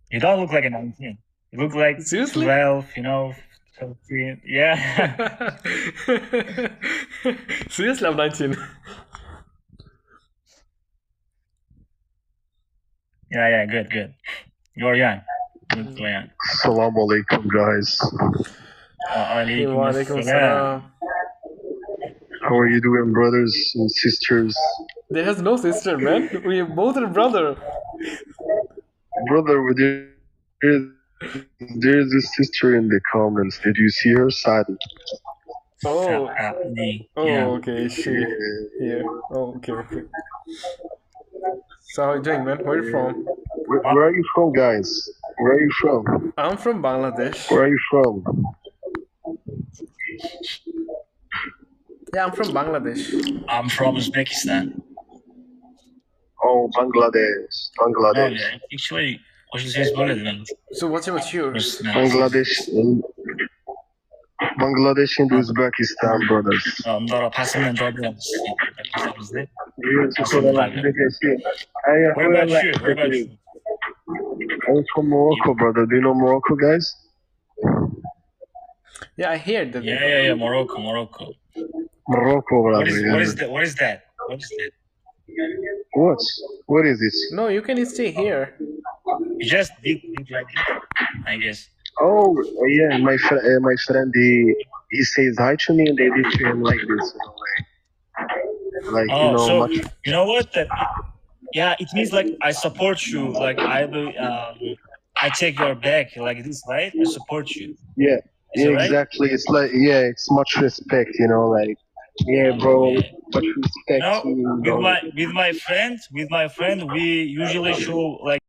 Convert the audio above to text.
You don't look like a 19. You look like Seriously? 12, 13. Yeah. Seriously, I'm 19. Yeah, good. You're young. You look so young. Assalamu alaikum, guys. Alaikum Walaikum assalam. salam. How are you doing, brothers and sisters? There has no sister, man. We both are brother. Brother, there's a sister in the comments. Did you see her? Sadi. Oh. Yeah. Oh, okay. She. Yeah. Oh, okay. So how you doing, man? Where are you from? Where are you from, guys? Where are you from? I'm from Bangladesh. Where are you from? Yeah, I'm from Bangladesh. I'm from Uzbekistan. Oh, Bangladesh. Bangladesh. Actually, hoş ses böyle dedim. So what's yours? Bangladesh and Uzbekistan, brothers. Ndora pasından doğru bizde. What about you? I'm from Morocco, brother. Do you know Morocco, guys? Yeah, I hear that. Yeah, Morocco. Morocco, brother. What is that? What is it? No, you can stay here. You just did like it, I guess. Oh, yeah, my friend, he says hi to me, and they did to him like this, so you know what? Yeah, it means like I support you. Like I take your back like this, right? I support you. Yeah, right? Exactly. It's like it's much respect, like. Yeah, bro. Much respect. With my friend, we usually show like.